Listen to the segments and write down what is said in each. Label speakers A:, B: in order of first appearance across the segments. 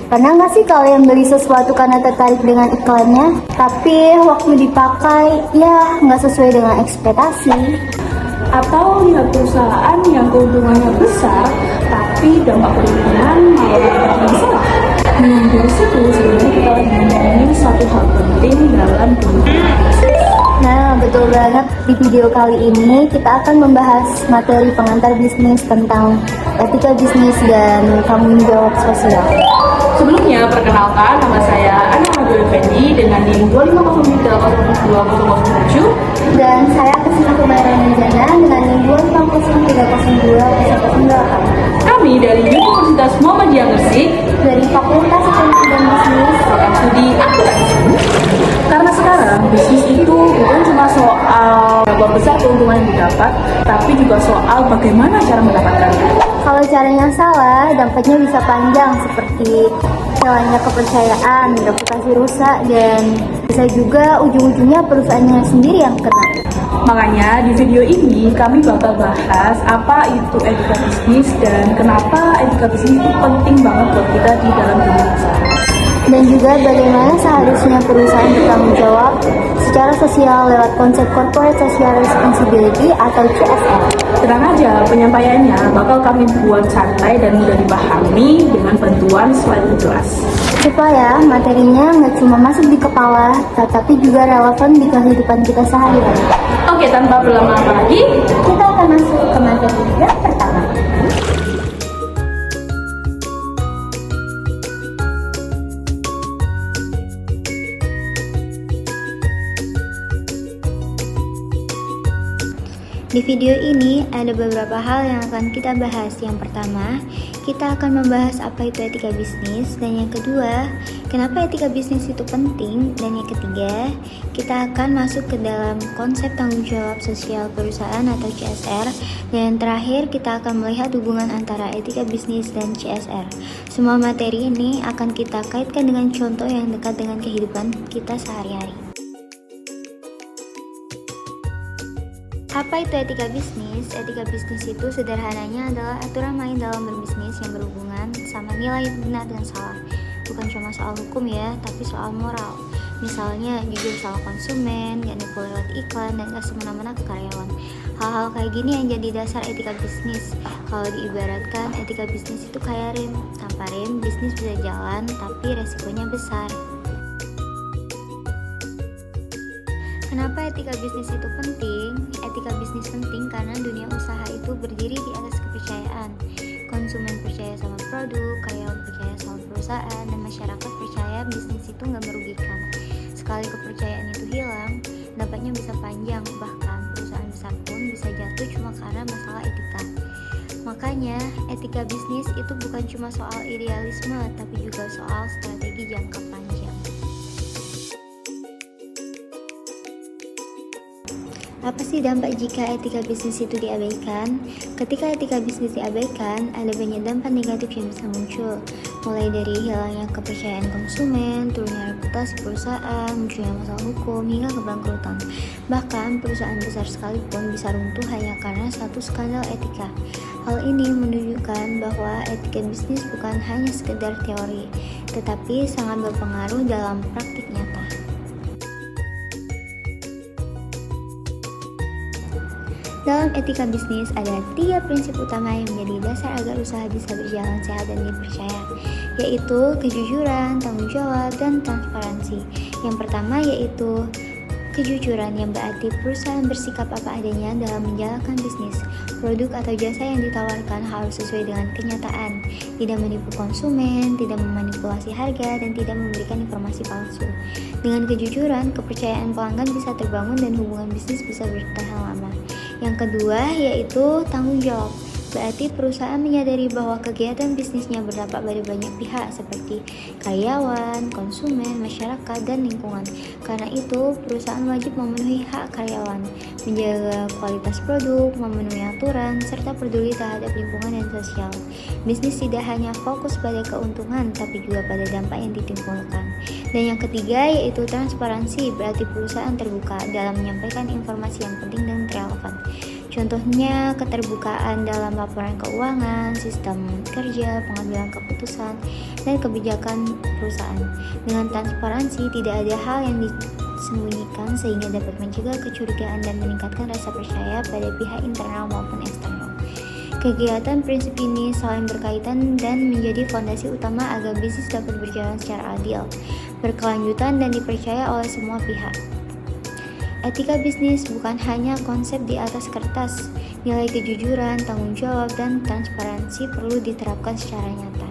A: Pernah nggak sih kalian beli sesuatu karena tertarik dengan iklannya, tapi waktu dipakai ya nggak sesuai dengan ekspektasi?
B: Atau lihat perusahaan yang keuntungannya besar, tapi dampak keuntungan malah masalah. Dari situ sebenarnya kita lagi ngomongin satu hal penting dalam dunia.
A: Nah, betul banget. Di video kali ini kita akan membahas materi pengantar bisnis tentang etika bisnis dan tanggung jawab sosial.
B: Sebelumnya, perkenalkan nama saya Ana Abdul Effendi dengan NIM 2503007.
A: Dan saya Kesina Kebayaran Jana dengan NIM 250300208.
B: Kami dari Universitas Muhammadiyah Gresik
A: Dari Fakultas Ekonomi dan Bisnis.
B: program studi akuntansi. Karena sekarang bisnis itu bukan cuma soal berapa besar keuntungan yang didapat, tapi juga soal bagaimana cara mendapatkannya.
A: Kalau caranya salah, dampaknya bisa panjang seperti hilangnya kepercayaan, reputasi rusak, dan bisa juga ujung-ujungnya perusahaannya sendiri yang kena.
B: Makanya di video ini kami bakal bahas apa itu etika bisnis dan kenapa etika bisnis itu penting banget buat kita di dalam dunia usaha.
A: Dan juga bagaimana seharusnya perusahaan bertanggung jawab secara sosial lewat konsep Corporate Social Responsibility atau CSR.
B: Tenang aja, penyampaiannya bakal kami buat santai dan mudah dipahami dengan bantuan slide jelas.
A: Supaya materinya nggak cuma masuk di kepala, tetapi juga relevan di kehidupan kita sehari-hari.
B: Oke, tanpa berlama-lama lagi,
A: Kita akan masuk ke materi yang pertama. Di video ini ada beberapa hal yang akan kita bahas. Yang pertama, kita akan membahas apa itu etika bisnis, dan yang kedua, kenapa etika bisnis itu penting, dan yang ketiga, kita akan masuk ke dalam konsep tanggung jawab sosial perusahaan atau CSR, dan yang terakhir kita akan melihat hubungan antara etika bisnis dan CSR. Semua materi ini akan kita kaitkan dengan contoh yang dekat dengan kehidupan kita sehari-hari. Apa itu etika bisnis? Etika bisnis itu sederhananya adalah aturan main dalam berbisnis yang berhubungan sama nilai benar dan salah. Bukan cuma soal hukum ya, tapi soal moral. Misalnya jujur sama konsumen, gak nipu lewat iklan, dan gak semena-mena ke karyawan. Hal-hal kayak gini yang jadi dasar etika bisnis. Kalau diibaratkan, etika bisnis itu kayak rem. Tanpa rem, bisnis bisa jalan, tapi resikonya besar. Kenapa etika bisnis itu penting? Etika bisnis penting karena dunia usaha itu berdiri di atas kepercayaan. Konsumen percaya sama produk, karyawan percaya sama perusahaan, dan masyarakat percaya bisnis itu nggak merugikan. Sekali kepercayaan itu hilang, dampaknya bisa panjang, bahkan perusahaan besar pun bisa jatuh cuma karena masalah etika. Makanya, etika bisnis itu bukan cuma soal idealisme, tapi juga soal strategi jangka panjang. Apa sih dampak jika etika bisnis itu diabaikan? Ketika etika bisnis diabaikan, ada banyak dampak negatif yang bisa muncul, mulai dari hilangnya kepercayaan konsumen, turunnya reputasi perusahaan, munculnya masalah hukum, hingga kebangkrutan. Bahkan perusahaan besar sekalipun bisa runtuh hanya karena satu skandal etika. Hal ini menunjukkan bahwa etika bisnis bukan hanya sekedar teori, tetapi sangat berpengaruh dalam praktik nyata. Dalam etika bisnis ada 3 prinsip utama yang menjadi dasar agar usaha bisa berjalan sehat dan dipercaya, yaitu kejujuran, tanggung jawab, dan transparansi. Yang pertama yaitu kejujuran, yang berarti perusahaan bersikap apa adanya dalam menjalankan bisnis. Produk atau jasa yang ditawarkan harus sesuai dengan kenyataan, tidak menipu konsumen, tidak memanipulasi harga, dan tidak memberikan informasi palsu. Dengan kejujuran, kepercayaan pelanggan bisa terbangun dan hubungan bisnis bisa bertahan lama. Yang kedua yaitu tanggung jawab. Berarti perusahaan menyadari bahwa kegiatan bisnisnya berdampak pada banyak pihak seperti karyawan, konsumen, masyarakat, dan lingkungan. Karena itu, perusahaan wajib memenuhi hak karyawan, menjaga kualitas produk, memenuhi aturan, serta peduli terhadap lingkungan dan sosial. Bisnis tidak hanya fokus pada keuntungan, tapi juga pada dampak yang ditimbulkan. Dan yang ketiga yaitu transparansi, berarti perusahaan terbuka dalam menyampaikan informasi yang penting dan relevan. Contohnya keterbukaan dalam laporan keuangan, sistem kerja, pengambilan keputusan, dan kebijakan perusahaan. Dengan transparansi, tidak ada hal yang disembunyikan sehingga dapat mencegah kecurigaan dan meningkatkan rasa percaya pada pihak internal maupun eksternal. Kegiatan prinsip ini saling berkaitan dan menjadi fondasi utama agar bisnis dapat berjalan secara adil, berkelanjutan, dan dipercaya oleh semua pihak. Etika bisnis bukan hanya konsep di atas kertas. Nilai kejujuran, tanggung jawab, dan transparansi perlu diterapkan secara nyata.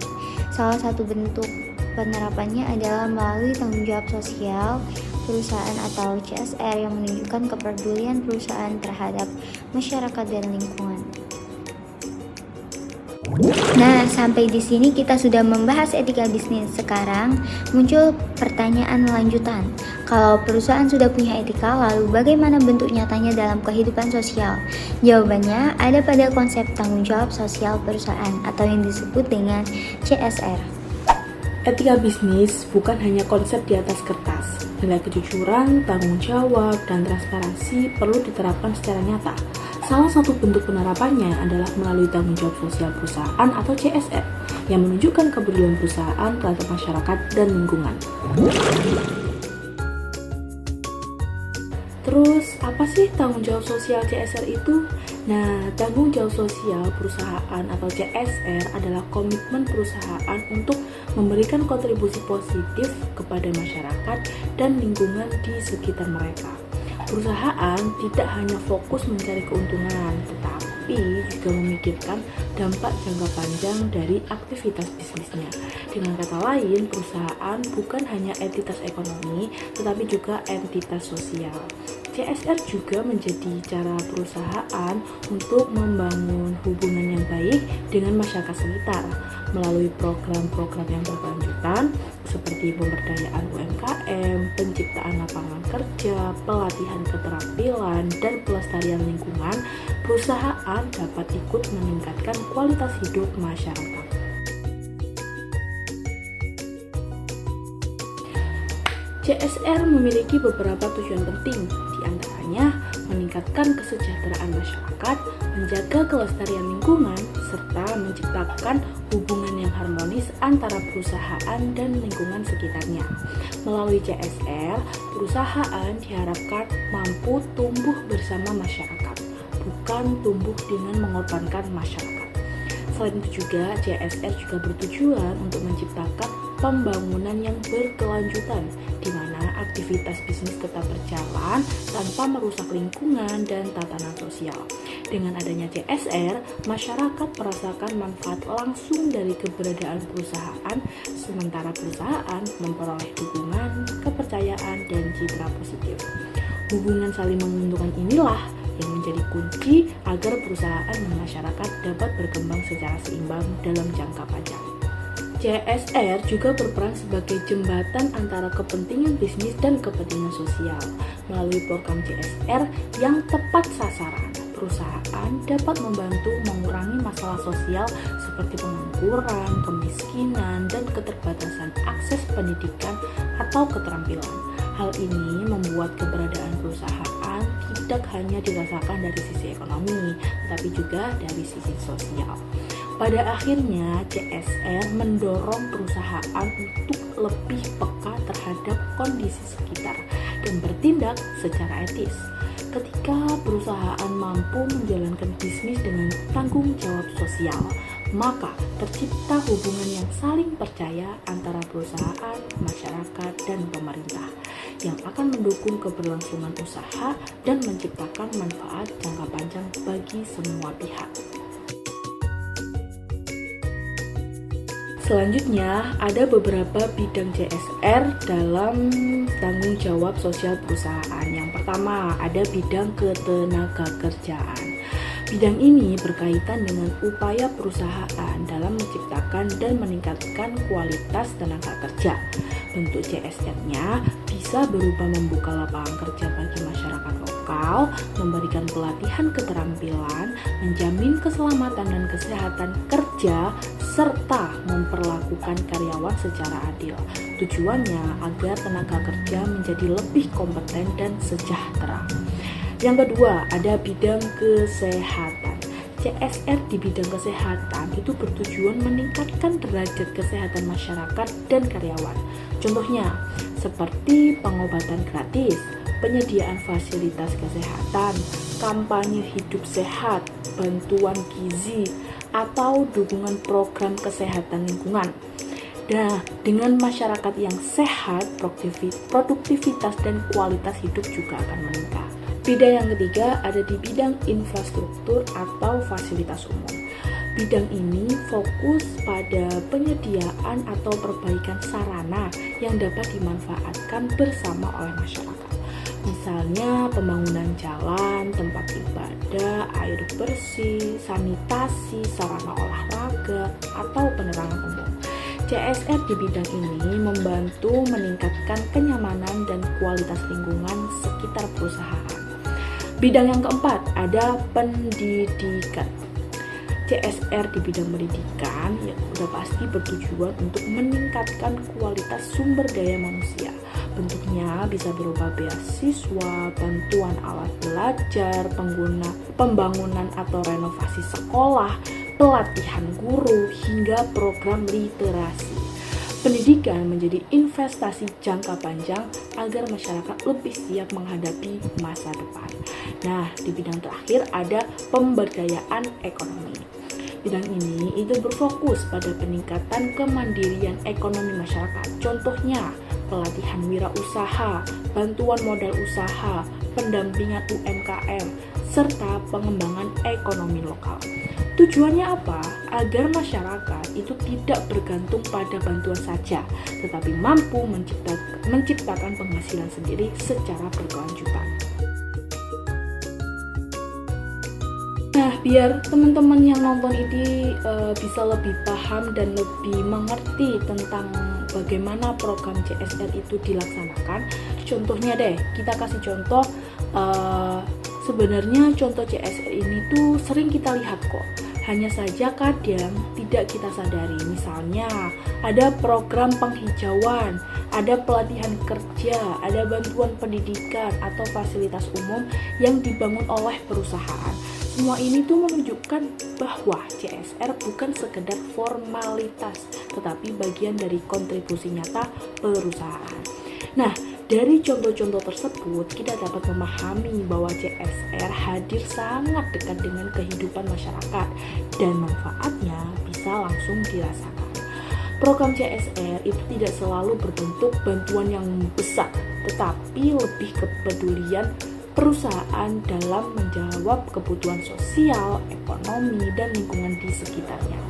A: Salah satu bentuk penerapannya adalah melalui tanggung jawab sosial perusahaan atau CSR yang menunjukkan kepedulian perusahaan terhadap masyarakat dan lingkungan. Nah, sampai di sini kita sudah membahas etika bisnis. Sekarang muncul pertanyaan lanjutan. Kalau perusahaan sudah punya etika, lalu bagaimana bentuk nyatanya dalam kehidupan sosial? Jawabannya ada pada konsep tanggung jawab sosial perusahaan atau yang disebut dengan CSR.
B: Etika bisnis bukan hanya konsep di atas kertas. Nilai kejujuran, tanggung jawab, dan transparansi perlu diterapkan secara nyata. Salah satu bentuk penerapannya adalah melalui tanggung jawab sosial perusahaan atau CSR yang menunjukkan kepedulian perusahaan terhadap masyarakat dan lingkungan. Terus, apa sih tanggung jawab sosial CSR itu? Nah, tanggung jawab sosial perusahaan atau CSR adalah komitmen perusahaan untuk memberikan kontribusi positif kepada masyarakat dan lingkungan di sekitar mereka. Perusahaan tidak hanya fokus mencari keuntungan, tetapi juga memikirkan dampak jangka panjang dari aktivitas bisnisnya. Dengan kata lain, perusahaan bukan hanya entitas ekonomi, tetapi juga entitas sosial. CSR juga menjadi cara perusahaan untuk membangun hubungan yang baik dengan masyarakat sekitar melalui program-program yang berkelanjutan seperti pemberdayaan UMKM, penciptaan lapangan kerja, pelatihan keterampilan, dan pelestarian lingkungan. Perusahaan dapat ikut meningkatkan kualitas hidup masyarakat. CSR memiliki beberapa tujuan penting, di antaranya meningkatkan kesejahteraan masyarakat, menjaga kelestarian lingkungan, serta menciptakan hubungan yang harmonis antara perusahaan dan lingkungan sekitarnya. Melalui CSR, perusahaan diharapkan mampu tumbuh bersama masyarakat, bukan tumbuh dengan mengorbankan masyarakat. Selain itu juga, CSR juga bertujuan untuk menciptakan pembangunan yang berkelanjutan, di mana aktivitas bisnis tetap berjalan tanpa merusak lingkungan dan tatanan sosial. Dengan adanya CSR, masyarakat merasakan manfaat langsung dari keberadaan perusahaan, sementara perusahaan memperoleh dukungan, kepercayaan, dan citra positif. Hubungan saling menguntungkan inilah yang menjadi kunci agar perusahaan dan masyarakat dapat berkembang secara seimbang dalam jangka panjang. CSR juga berperan sebagai jembatan antara kepentingan bisnis dan kepentingan sosial. Melalui program CSR yang tepat sasaran, perusahaan dapat membantu mengurangi masalah sosial seperti pengangguran, kemiskinan, dan keterbatasan akses pendidikan atau keterampilan. Hal ini membuat keberadaan perusahaan tidak hanya dirasakan dari sisi ekonomi, tetapi juga dari sisi sosial. Pada akhirnya, CSR mendorong perusahaan untuk lebih peka terhadap kondisi sekitar dan bertindak secara etis. Ketika perusahaan mampu menjalankan bisnis dengan tanggung jawab sosial, maka tercipta hubungan yang saling percaya antara perusahaan, masyarakat, dan pemerintah yang akan mendukung keberlangsungan usaha dan menciptakan manfaat jangka panjang bagi semua pihak. Selanjutnya, ada beberapa bidang CSR dalam tanggung jawab sosial perusahaan. Yang pertama, ada bidang ketenagakerjaan. Bidang ini berkaitan dengan upaya perusahaan dalam menciptakan dan meningkatkan kualitas tenaga kerja. Bentuk CSR-nya bisa berupa membuka lapangan kerja bagi masyarakat lokal, memberikan pelatihan keterampilan, menjamin keselamatan dan kesehatan kerja, serta memperlakukan karyawan secara adil. Tujuannya agar tenaga kerja menjadi lebih kompeten dan sejahtera. Yang kedua, ada bidang kesehatan. CSR di bidang kesehatan itu bertujuan meningkatkan derajat kesehatan masyarakat dan karyawan. Contohnya, seperti pengobatan gratis, penyediaan fasilitas kesehatan, kampanye hidup sehat, bantuan gizi, atau dukungan program kesehatan lingkungan. Nah, dengan masyarakat yang sehat, produktivitas dan kualitas hidup juga akan meningkat. Bidang yang ketiga ada di bidang infrastruktur atau fasilitas umum. Bidang ini fokus pada penyediaan atau perbaikan sarana yang dapat dimanfaatkan bersama oleh masyarakat. Misalnya pembangunan jalan, tempat ibadah, air bersih, sanitasi, sarana olahraga, atau penerangan umum. CSR di bidang ini membantu meningkatkan kenyamanan dan kualitas lingkungan sekitar perusahaan. Bidang yang keempat ada pendidikan. CSR di bidang pendidikan ya udah pasti bertujuan untuk meningkatkan kualitas sumber daya manusia. Bentuknya bisa berupa beasiswa, bantuan alat belajar, pembangunan atau renovasi sekolah, pelatihan guru, hingga program literasi. Pendidikan menjadi investasi jangka panjang agar masyarakat lebih siap menghadapi masa depan. Nah, di bidang terakhir ada pemberdayaan ekonomi. Bidang ini itu berfokus pada peningkatan kemandirian ekonomi masyarakat. Contohnya, pelatihan wirausaha, bantuan modal usaha, pendampingan UMKM, serta pengembangan ekonomi lokal. Tujuannya apa? Agar masyarakat itu tidak bergantung pada bantuan saja, tetapi mampu menciptakan penghasilan sendiri secara berkelanjutan. Nah, biar teman-teman yang nonton ini bisa lebih paham dan lebih mengerti tentang bagaimana program CSR itu dilaksanakan. Contohnya deh, kita kasih contoh. Sebenarnya contoh CSR ini tuh sering kita lihat kok. Hanya saja kadang tidak kita sadari. Misalnya ada program penghijauan, ada pelatihan kerja, ada bantuan pendidikan atau fasilitas umum yang dibangun oleh perusahaan. Semua ini tuh menunjukkan bahwa CSR bukan sekedar formalitas, tetapi bagian dari kontribusi nyata perusahaan. Nah, dari contoh-contoh tersebut, kita dapat memahami bahwa CSR hadir sangat dekat dengan kehidupan masyarakat dan manfaatnya bisa langsung dirasakan. Program CSR itu tidak selalu berbentuk bantuan yang besar, tetapi lebih kepedulian perusahaan dalam menjawab kebutuhan sosial, ekonomi, dan lingkungan di sekitarnya.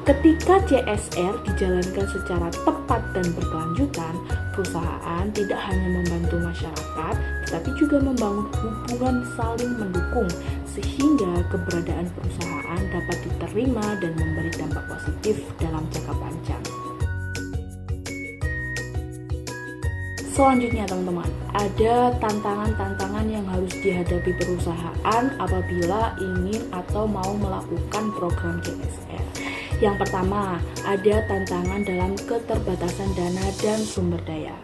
B: Ketika CSR dijalankan secara tepat dan berkelanjutan, perusahaan tidak hanya membantu masyarakat, tetapi juga membangun hubungan saling mendukung, sehingga keberadaan perusahaan dapat diterima dan memberi dampak positif dalam jangka panjang. Selanjutnya teman-teman, ada tantangan-tantangan yang harus dihadapi perusahaan apabila ingin atau mau melakukan program CSR. Yang pertama, ada tantangan dalam keterbatasan dana dan sumber daya.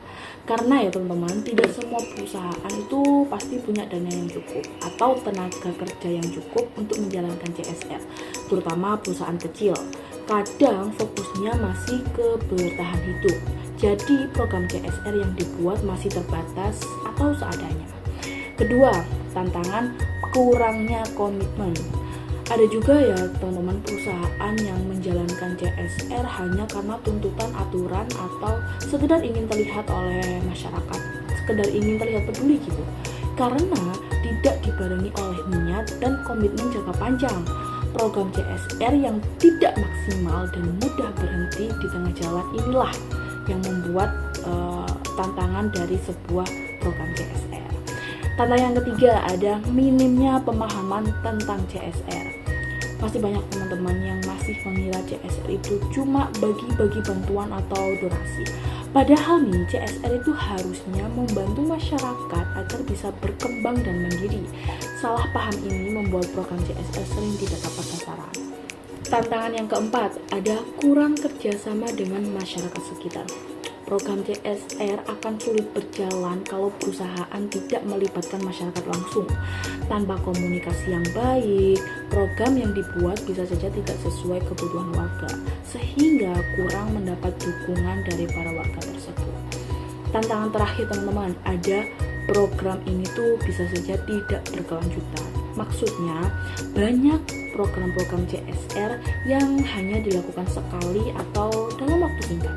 B: Karena ya teman-teman, tidak semua perusahaan itu pasti punya dana yang cukup atau tenaga kerja yang cukup untuk menjalankan CSR, terutama perusahaan kecil. Kadang fokusnya masih ke bertahan hidup. Jadi program CSR yang dibuat masih terbatas atau seadanya. Kedua, tantangan kurangnya komitmen. Ada juga ya teman-teman perusahaan yang menjalankan CSR hanya karena tuntutan aturan atau sekedar ingin terlihat oleh masyarakat, sekedar ingin terlihat peduli gitu. Karena tidak dibarengi oleh niat dan komitmen jangka panjang. Program CSR yang tidak maksimal dan mudah berhenti di tengah jalan inilah yang membuat tantangan dari sebuah program CSR. Tantangan yang ketiga ada minimnya pemahaman tentang CSR. Pasti banyak teman-teman yang masih mengira CSR itu cuma bagi-bagi bantuan atau donasi. Padahal nih, CSR itu harusnya membantu masyarakat agar bisa berkembang dan mandiri. Salah paham ini membuat program CSR sering tidak tepat sasaran. Tantangan yang keempat, ada kurang kerjasama dengan masyarakat sekitar. program CSR akan sulit berjalan kalau perusahaan tidak melibatkan masyarakat langsung. Tanpa komunikasi yang baik, program yang dibuat bisa saja tidak sesuai kebutuhan warga, sehingga kurang mendapat dukungan dari para warga tersebut. Tantangan terakhir teman-teman, ada program ini tuh bisa saja tidak berkelanjutan. Maksudnya, banyak program-program CSR yang hanya dilakukan sekali atau dalam waktu singkat.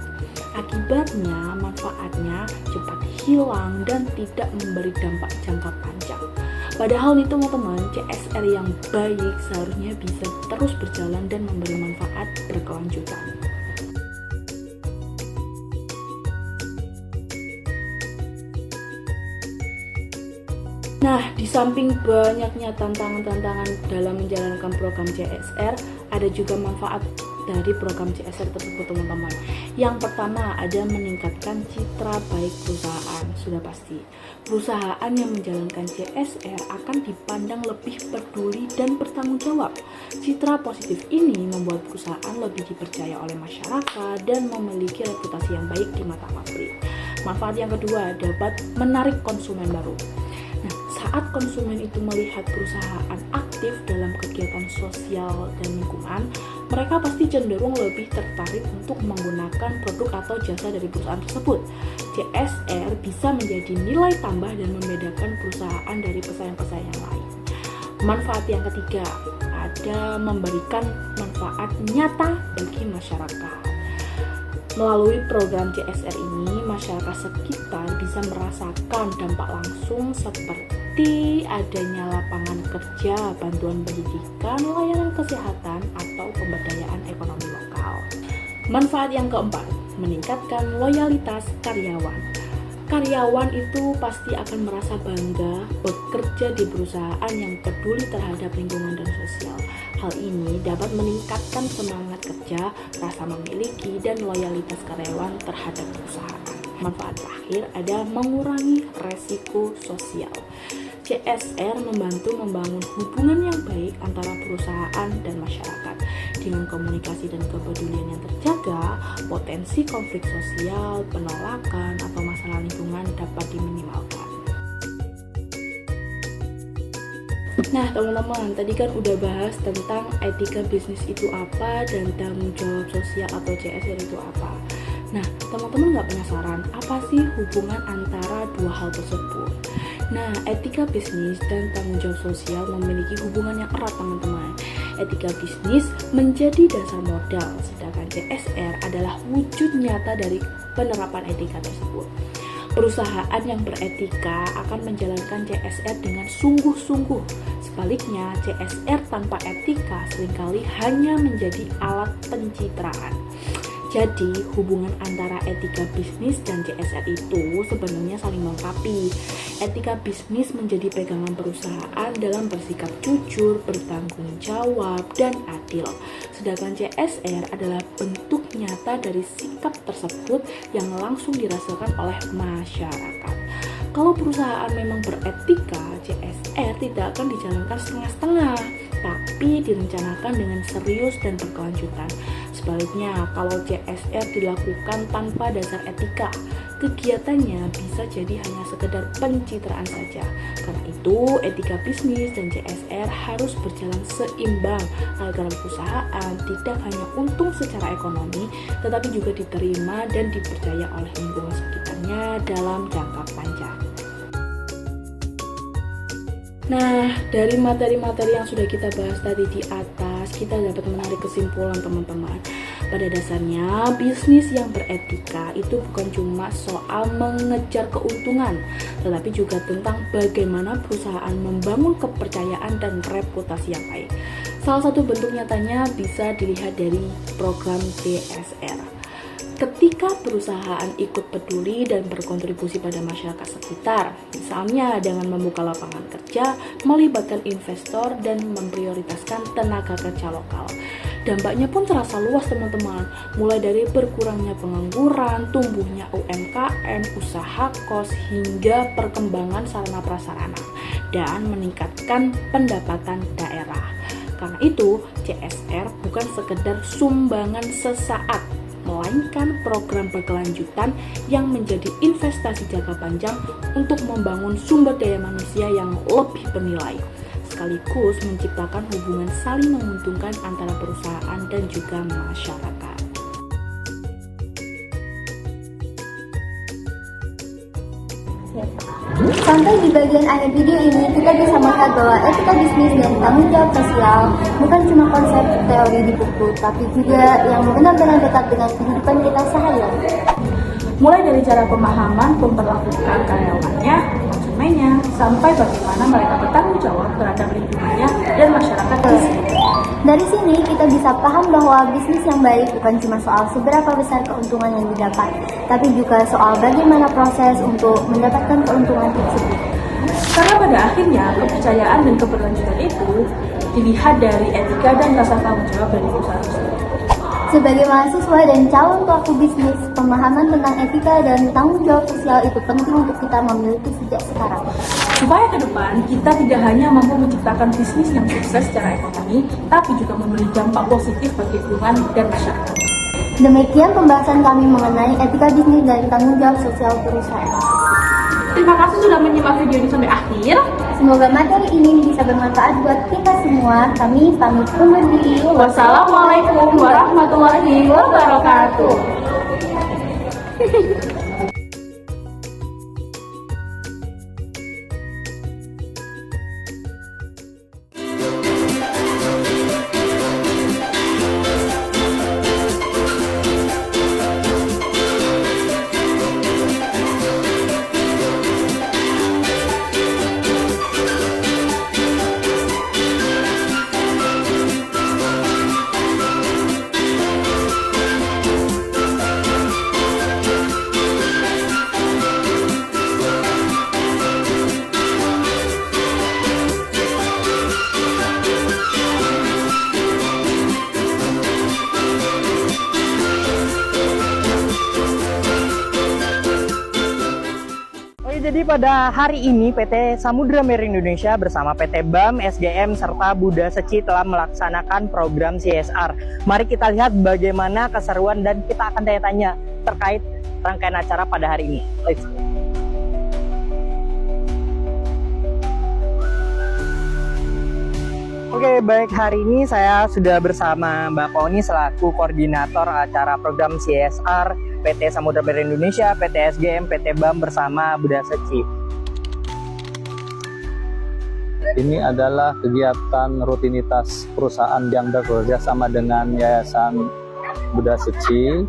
B: Akibatnya, manfaatnya cepat hilang dan tidak memberi dampak jangka panjang. Padahal nih teman-teman, CSR yang baik seharusnya bisa terus berjalan dan memberi manfaat berkelanjutan. Nah, di samping banyaknya tantangan-tantangan dalam menjalankan program CSR, ada juga manfaat dari program CSR tersebut teman-teman. Yang pertama ada meningkatkan citra baik perusahaan. Sudah pasti, perusahaan yang menjalankan CSR akan dipandang lebih peduli dan bertanggung jawab. Citra positif ini membuat perusahaan lebih dipercaya oleh masyarakat dan memiliki reputasi yang baik di mata publik. Manfaat yang kedua dapat menarik konsumen baru. Nah, saat konsumen itu melihat perusahaan aktif dalam kegiatan sosial dan lingkungan, mereka pasti cenderung lebih tertarik untuk menggunakan produk atau jasa dari perusahaan tersebut. CSR bisa menjadi nilai tambah dan membedakan perusahaan dari pesaing-pesaing yang lain. Manfaat yang ketiga, ada memberikan manfaat nyata bagi masyarakat. Melalui program CSR ini, masyarakat sekitar bisa merasakan dampak langsung seperti adanya lapangan kerja, bantuan pendidikan, layanan kesehatan, atau pemberdayaan ekonomi lokal. Manfaat yang keempat, meningkatkan loyalitas karyawan. Karyawan itu pasti akan merasa bangga bekerja di perusahaan yang peduli terhadap lingkungan dan sosial. Hal ini dapat meningkatkan semangat kerja, rasa memiliki, dan loyalitas karyawan terhadap perusahaan. Manfaat terakhir ada mengurangi resiko sosial. CSR membantu membangun hubungan yang baik antara perusahaan dan masyarakat. Dengan komunikasi dan kepedulian yang terjaga, potensi konflik sosial, penolakan, atau masalah lingkungan dapat diminimalkan. Nah teman-teman, tadi kan udah bahas tentang etika bisnis itu apa dan tanggung jawab sosial atau CSR itu apa. Nah teman-teman gak penasaran apa sih hubungan antara dua hal tersebut? Nah, etika bisnis dan tanggung jawab sosial memiliki hubungan yang erat teman-teman. Etika bisnis menjadi dasar modal, sedangkan CSR adalah wujud nyata dari penerapan etika tersebut. Perusahaan yang beretika akan menjalankan CSR dengan sungguh-sungguh. Sebaliknya, CSR tanpa etika seringkali hanya menjadi alat pencitraan. Jadi, hubungan antara etika bisnis dan CSR itu sebenarnya saling melengkapi. Etika bisnis menjadi pegangan perusahaan dalam bersikap jujur, bertanggung jawab, dan adil. Sedangkan CSR adalah bentuk nyata dari sikap tersebut yang langsung dirasakan oleh masyarakat. Kalau perusahaan memang beretika, CSR tidak akan dijalankan setengah-setengah, tapi direncanakan dengan serius dan berkelanjutan. Sebaliknya, kalau CSR dilakukan tanpa dasar etika, kegiatannya bisa jadi hanya sekedar pencitraan saja. Karena itu, etika bisnis dan CSR harus berjalan seimbang agar perusahaan tidak hanya untung secara ekonomi, tetapi juga diterima dan dipercaya oleh lingkungan sekitarnya dalam jangka panjang. Nah, dari materi-materi yang sudah kita bahas tadi di atas, kita dapat menarik kesimpulan teman-teman. Pada dasarnya, bisnis yang beretika itu bukan cuma soal mengejar keuntungan, tetapi juga tentang bagaimana perusahaan membangun kepercayaan dan reputasi yang baik. Salah satu bentuk nyatanya bisa dilihat dari program CSR. Ketika perusahaan ikut peduli dan berkontribusi pada masyarakat sekitar, misalnya dengan membuka lapangan kerja, melibatkan investor, dan memprioritaskan tenaga kerja lokal. Dampaknya pun terasa luas teman-teman, mulai dari berkurangnya pengangguran, tumbuhnya UMKM, usaha kos, hingga perkembangan sarana prasarana, dan meningkatkan pendapatan daerah. Karena itu, CSR bukan sekedar sumbangan sesaat, melainkan program berkelanjutan yang menjadi investasi jangka panjang untuk membangun sumber daya manusia yang lebih bernilai, sekaligus menciptakan hubungan saling menguntungkan antara perusahaan dan juga masyarakat.
A: Sampai di bagian akhir video ini, kita bisa melihat bahwa etika bisnis dan tanggung jawab sosial bukan cuma konsep teori di buku, tapi juga yang benar-benar dekat dengan kehidupan kita sehari-hari.
B: Mulai dari cara pemahaman memperlakukan karyawannya, konsumennya, sampai bagaimana mereka bertanggung jawab terhadap lingkungannya dan masyarakat di sini.
A: Dari sini kita bisa paham bahwa bisnis yang baik bukan cuma soal seberapa besar keuntungan yang didapat, tapi juga soal bagaimana proses untuk mendapatkan keuntungan tersebut.
B: Karena pada akhirnya kepercayaan dan keberlanjutan itu dilihat dari etika dan rasa tanggung jawab dari perusahaan tersebut.
A: Sebagai mahasiswa dan calon pelaku bisnis, pemahaman tentang etika dan tanggung jawab sosial itu penting untuk kita memiliki sejak sekarang.
B: Supaya ke depan kita tidak hanya mampu menciptakan bisnis yang sukses secara ekonomi, tapi juga memberi dampak positif bagi lingkungan dan masyarakat.
A: Demikian pembahasan kami mengenai etika bisnis dan tanggung jawab sosial perusahaan.
B: Terima kasih sudah menyimak video ini sampai akhir.
A: Semoga materi ini bisa bermanfaat buat kita semua. Kami pamit undur diri.
B: Wassalamualaikum warahmatullahi wabarakatuh.
C: Jadi pada hari ini PT Samudra Marine Indonesia bersama PT BAM, SGM, serta Buddha Seci telah melaksanakan program CSR. Mari kita lihat bagaimana keseruan dan kita akan tanya-tanya terkait rangkaian acara pada hari ini. Let's go. Oke, baik, hari ini saya sudah bersama Mbak Poni selaku koordinator acara program CSR PT Samudra Marine Indonesia, PT SGM, PT BAM bersama Buddha Seci.
D: Ini adalah kegiatan rutinitas perusahaan yang bekerja sama dengan Yayasan Buddha Seci.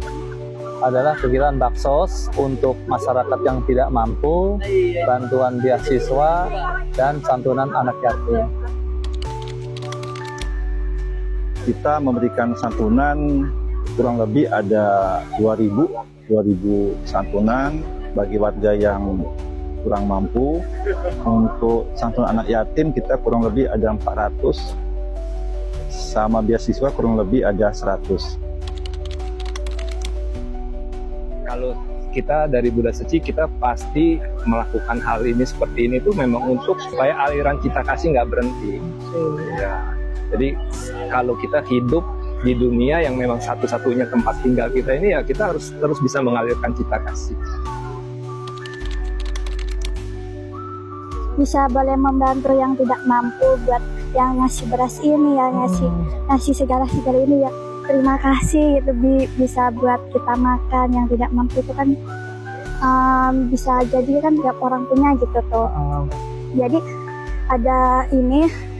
D: Adalah kegiatan baksos untuk masyarakat yang tidak mampu, bantuan beasiswa, dan santunan anak yatim.
E: Kita memberikan santunan kurang lebih ada 2.000 santunan bagi warga yang kurang mampu. Untuk santunan anak yatim kita kurang lebih ada 400, sama beasiswa kurang lebih ada 100.
D: Kalau kita dari Buddha Seci, kita pasti melakukan hal ini seperti ini tuh memang untuk supaya aliran cita kasih nggak berhenti. Ya. Jadi kalau kita hidup di dunia yang memang satu-satunya tempat tinggal kita ini, ya kita harus terus bisa mengalirkan cita kasih.
F: Bisa boleh membantu yang tidak mampu, buat yang ngasih beras ini, yang ngasih segala ini ya. Terima kasih, itu bisa buat kita makan. Yang tidak mampu itu kan bisa jadi kan tiap orang punya gitu tuh. Jadi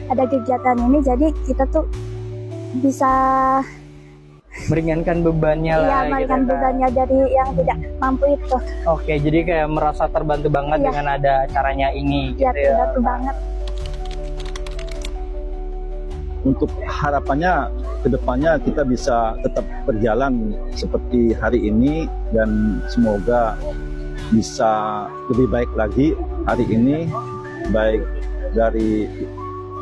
F: ada kegiatan ini, jadi kita tuh bisa
C: Meringankan bebannya lah.
F: Iya, meringankan
C: gitu,
F: bebannya dari yang tidak mampu itu.
C: Oke, jadi kayak merasa terbantu banget dengan ada acaranya ini.
F: Iya,
C: gitu ya.
F: terbantu banget.
E: Untuk harapannya kedepannya kita bisa tetap berjalan seperti hari ini, dan semoga bisa lebih baik lagi hari ini, baik dari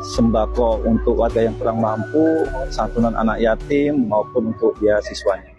E: sembako untuk warga yang kurang mampu, santunan anak yatim, maupun untuk beasiswanya.